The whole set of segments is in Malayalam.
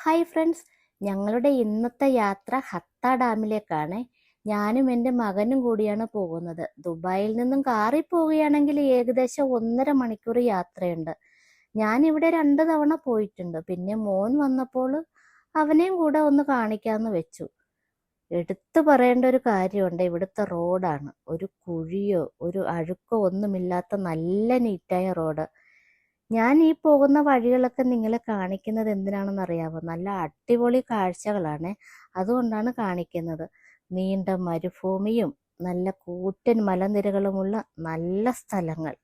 ഹായ് ഫ്രണ്ട്സ്, ഞങ്ങളുടെ ഇന്നത്തെ യാത്ര ഹത്ത ഡാമിലേക്കാണ്. ഞാനും എൻ്റെ മകനും കൂടിയാണ് പോകുന്നത്. ദുബായിൽ നിന്നും കാറിൽ പോവുകയാണെങ്കിൽ ഏകദേശം 1.5 മണിക്കൂർ യാത്രയുണ്ട്. ഞാനിവിടെ 2 തവണ പോയിട്ടുണ്ട്. പിന്നെ മോൻ വന്നപ്പോൾ അവനെയും കൂടെ ഒന്ന് കാണിക്കാമെന്ന് വെച്ചു. എടുത്തു പറയേണ്ട ഒരു കാര്യമുണ്ട്, ഇവിടുത്തെ റോഡാണ്. ഒരു കുഴിയോ ഒരു അഴുക്കോ ഒന്നുമില്ലാത്ത നല്ല നീറ്റായ റോഡ്. ഞാൻ ഈ പോകുന്ന വഴികളൊക്കെ നിങ്ങളെ കാണിക്കുന്നത് എന്തിനാണെന്ന് അറിയാമോ? നല്ല അടിപൊളി കാഴ്ചകളാണ്, അതുകൊണ്ടാണ് കാണിക്കുന്നത്. നീണ്ട മരുഭൂമിയും നല്ല കൂറ്റൻ മലനിരകളുമുള്ള നല്ല സ്ഥലങ്ങൾ.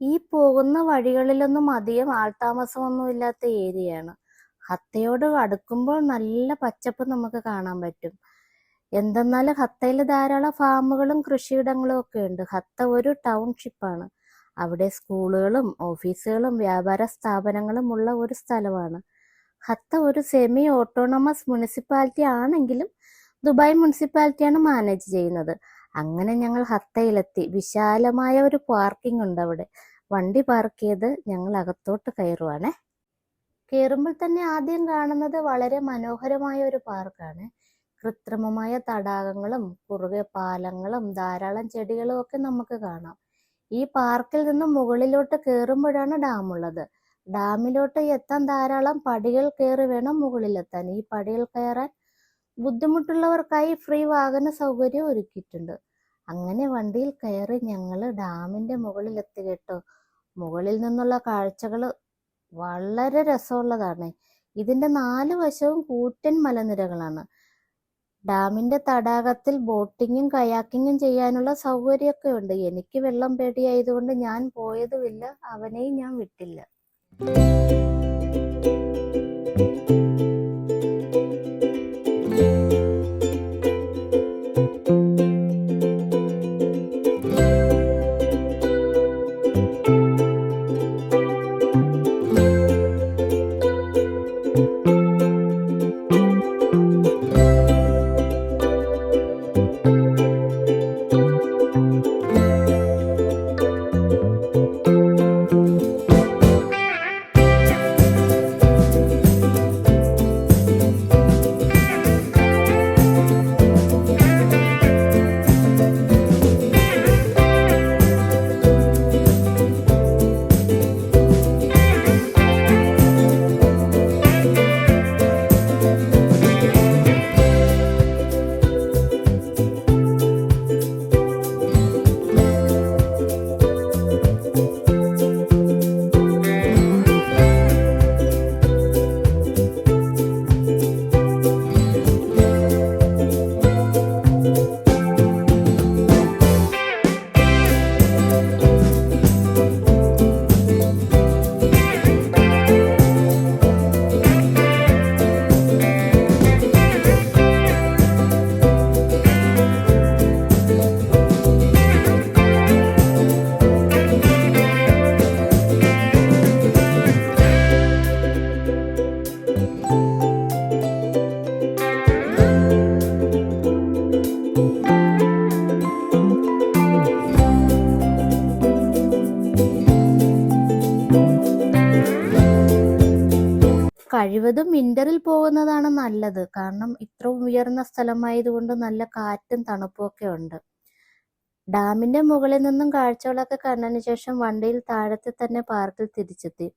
ഈ പോകുന്ന വഴികളിലൊന്നും അധികം ആൾതാമസമൊന്നുമില്ലാത്ത ഏരിയയാണ്. ഹത്തയോട് അടുക്കുമ്പോൾ നല്ല പച്ചപ്പ് നമുക്ക് കാണാൻ പറ്റും. എന്തെന്നാൽ ഹത്തയിൽ ധാരാളം ഫാമുകളും കൃഷിയിടങ്ങളും ഒക്കെ ഉണ്ട്. ഹത്ത ഒരു ടൗൺഷിപ്പാണ്. അവിടെ സ്കൂളുകളും ഓഫീസുകളും വ്യാപാര സ്ഥാപനങ്ങളും ഉള്ള ഒരു സ്ഥലമാണ്. ഹത്ത ഒരു സെമി ഓട്ടോണമസ് മുനിസിപ്പാലിറ്റി ആണെങ്കിലും ദുബായ് മുനിസിപ്പാലിറ്റിയാണ് മാനേജ് ചെയ്യുന്നത്. അങ്ങനെ ഞങ്ങൾ ഹത്തയിലെത്തി. വിശാലമായ ഒരു പാർക്കിംഗ് ഉണ്ട് അവിടെ. വണ്ടി പാർക്ക് ചെയ്ത് ഞങ്ങൾ അകത്തോട്ട് കയറുവാണേ. കയറുമ്പോൾ തന്നെ ആദ്യം കാണുന്നത് വളരെ മനോഹരമായ ഒരു പാർക്കാണ്. കൃത്രിമമായ തടാകങ്ങളും കുറുകെ പാലങ്ങളും ധാരാളം ചെടികളും ഒക്കെ നമുക്ക് കാണാം. ഈ പാർക്കിൽ നിന്നും മുകളിലോട്ട് കയറുമ്പോഴാണ് ഡാമുള്ളത്. ഡാമിലോട്ട് എത്താൻ ധാരാളം പടികൾ കയറി വേണം മുകളിലെത്താൻ. ഈ പടികൾ കയറാൻ ബുദ്ധിമുട്ടുള്ളവർക്കായി ഫ്രീ വാഹന സൗകര്യം ഒരുക്കിയിട്ടുണ്ട്. അങ്ങനെ വണ്ടിയിൽ കയറി ഞങ്ങൾ ഡാമിന്റെ മുകളിലെത്തി കേട്ടോ. മുകളിൽ നിന്നുള്ള കാഴ്ചകൾ വളരെ രസമുള്ളതാണ്. ഇതിന്റെ 4 വശവും കൂറ്റൻ മലനിരകളാണ്. ഡാമിന്റെ തടാകത്തിൽ ബോട്ടിങ്ങും കയാക്കിങ്ങും ചെയ്യാനുള്ള സൗകര്യമൊക്കെ ഉണ്ട്. എനിക്ക് വെള്ളം പേടിയായതുകൊണ്ട് ഞാൻ പോയതുമില്ല, അവനെയും ഞാൻ വിട്ടില്ല. കഴിവതും വിന്ററിൽ പോകുന്നതാണ് നല്ലത്. കാരണം ഇത്രയും ഉയർന്ന സ്ഥലമായതുകൊണ്ട് നല്ല കാറ്റും തണുപ്പും ഒക്കെ ഉണ്ട്. ഡാമിന്റെ മുകളിൽ നിന്നും കാഴ്ചകളൊക്കെ കണ്ടതിന് ശേഷം വണ്ടിയിൽ താഴത്തെ തന്നെ പാർക്കിൽ തിരിച്ചെത്തി.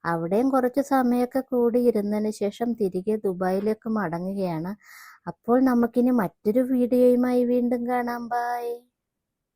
അവിടെയും കുറച്ച് സമയമൊക്കെ കൂടി ഇരുന്നതിന് ശേഷം തിരികെ ദുബായിലേക്ക് മടങ്ങുകയാണ്. അപ്പോൾ നമുക്കിനി മറ്റൊരു വീഡിയോയുമായി വീണ്ടും കാണാം. ബൈ.